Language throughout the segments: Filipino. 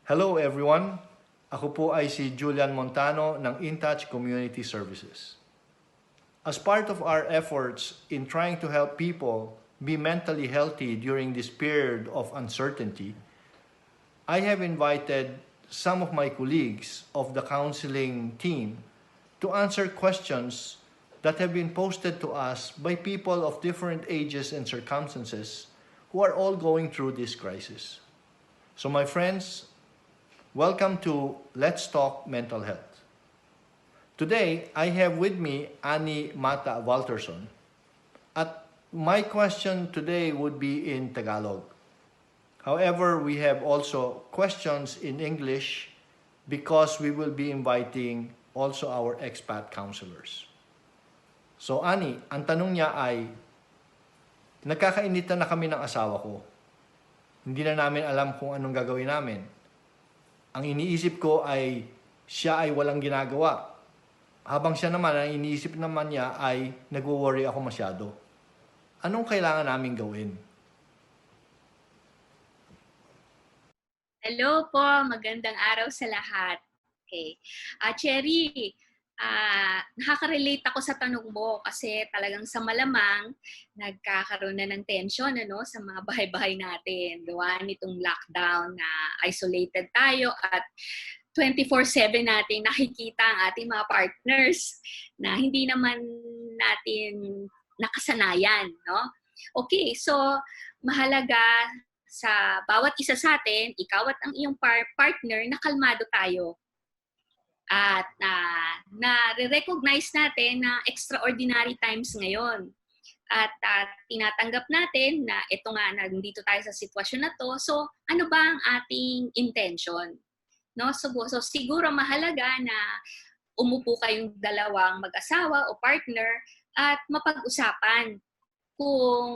Hello everyone! Ako po ay si Julian Montano ng InTouch Community Services. As part of our efforts in trying to help people be mentally healthy during this period of uncertainty, I have invited some of my colleagues of the counseling team to answer questions that have been posted to us by people of different ages and circumstances who are all going through this crisis. So my friends, welcome to Let's Talk Mental Health. Today, I have with me Annie Mata Walterson. At my question today would be in Tagalog. However, we have also questions in English because we will be inviting also our expat counselors. So Annie, ang tanong niya ay, nagkakainitan na kami ng asawa ko. Hindi na namin alam kung anong gagawin namin. Ang iniisip ko ay siya ay walang ginagawa. Habang siya naman, ang iniisip naman niya ay nagwo-worry ako masyado. Anong kailangan namin gawin? Hello po, magandang araw sa lahat. Okay. Cherry, nakaka-relate ako sa tanong mo kasi talagang sa malamang nagkakaroon na ng tension sa mga bahay-bahay natin. Gawa nitong lockdown na isolated tayo at 24/7 natin nakikita ang ating mga partners na hindi naman natin nakasanayan. No? Okay, so mahalaga sa bawat isa sa atin, ikaw at ang iyong partner, na kalmado tayo. At na-recognize natin na extraordinary times ngayon. At tinatanggap natin na ito nga, nandito tayo sa sitwasyon na to. So, ano ba ang ating intention? No? So siguro mahalaga na umupo kayong dalawang mag-asawa o partner at mapag-usapan kung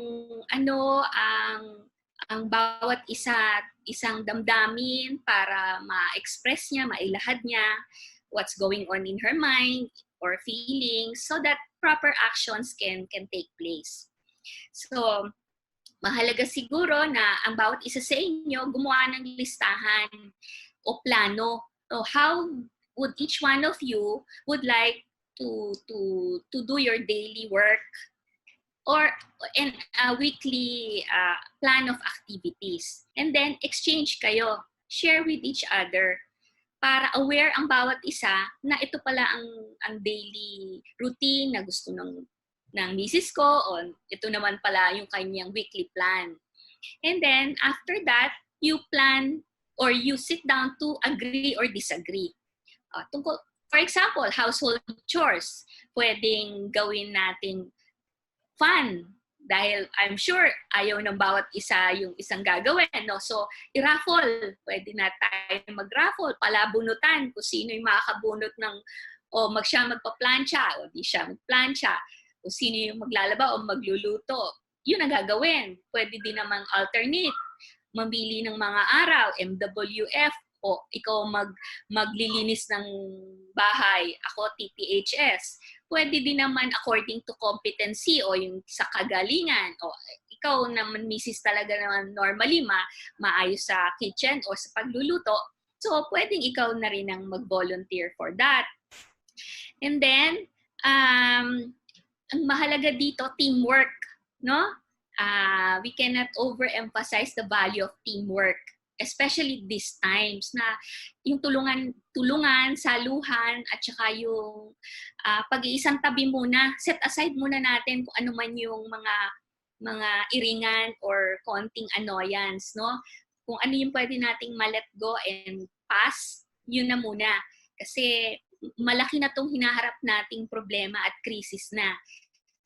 ano ang bawat isang damdamin para ma-express niya, mailahad niya what's going on in her mind or feelings so that proper actions can take place. So, mahalaga siguro na ang bawat isa sa inyo gumawa ng listahan o plano. So, how would each one of you would like to do your daily work or a weekly plan of activities. And then, exchange kayo. Share with each other para aware ang bawat isa na ito pala ang daily routine na gusto ng misis ko o ito naman pala yung kanyang weekly plan. And then, after that, you plan or you sit down to agree or disagree. For example, household chores. Pwedeng gawin natin fun dahil I'm sure ayaw ng bawat isa yung isang gagawin, no? So, i-raffle. Pwede na tayo mag-raffle, palabunutan kung sino yung makakabunot ng siya magpa-plancha o di siya mag-plancha, kung sino yung maglalaba o magluluto. Yun ang gagawin. Pwede din namang alternate. Mamili ng mga araw, MWF, o ikaw maglilinis ng bahay, ako TTHS. Pwede din naman according to competency o yung sa kagalingan. O ikaw naman, misis, talaga naman normally maayos sa kitchen o sa pagluluto. So, pwedeng ikaw na rin ang mag-volunteer for that. And then, ang mahalaga dito, teamwork. No? We cannot overemphasize the value of teamwork. Especially these times na yung tulungan, saluhan, at saka yung pag-iisang tabi muna, set aside muna natin kung ano man yung mga iringan or konting annoyance, no? Kung ano yung pwede nating ma-let go and pass, yun na muna. Kasi malaki na tong hinaharap nating problema at krisis na.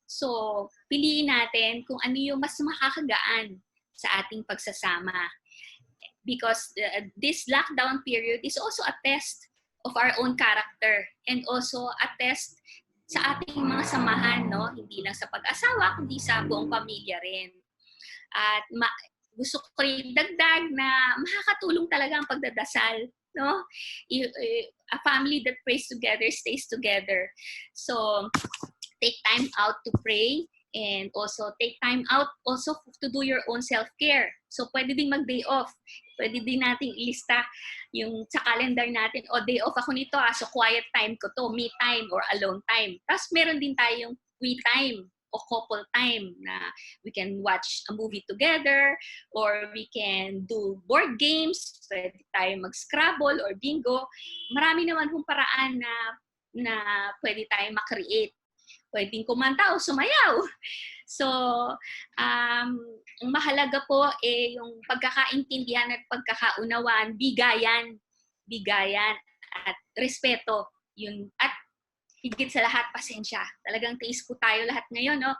So, piliin natin kung ano yung mas makakagaan sa ating pagsasama. Because this lockdown period is also a test of our own character and also a test sa ating mga samahan, no? Hindi lang sa pag-asawa, kundi sa buong pamilya rin. At gusto ko rin dagdag na makakatulong talaga ang pagdadasal, no? A family that prays together stays together. So, take time out to pray and also take time out also to do your own self-care. So pwede ding mag-day off. Pwede din nating ilista yung sa calendar natin, o day off ako nito, so quiet time ko to, me time or alone time. Tapos meron din tayong we time o couple time na we can watch a movie together or we can do board games, pwede tayo mag-Scrabble or bingo. Marami naman kung paraan na pwede tayong makreate. Pwedeng kumanta o sumayaw. So, ang mahalaga po yung pagkakaintindihan at pagkakaunawaan, bigayan at respeto. Yun, at higit sa lahat, pasensya. Talagang tiis po tayo lahat ngayon, no?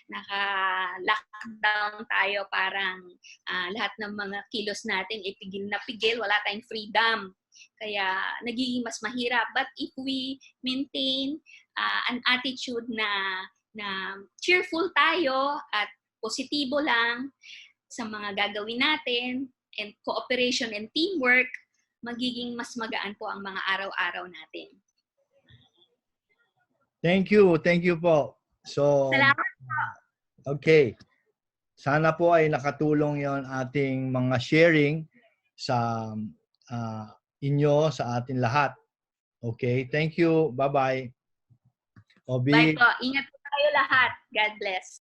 Naka-lockdown tayo, parang lahat ng mga kilos natin pigil na pigil, wala tayong freedom. Kaya nagiging mas mahirap. But if we maintain an attitude na cheerful tayo at positibo lang sa mga gagawin natin, and cooperation and teamwork, magiging mas magaan po ang mga araw-araw natin. Thank you po. So, Salamat. Okay. Sana po ay nakatulong yon ating mga sharing sa inyo, sa atin lahat. Okay? Thank you. Bye-bye. Bye po. Ingat po tayo lahat. God bless.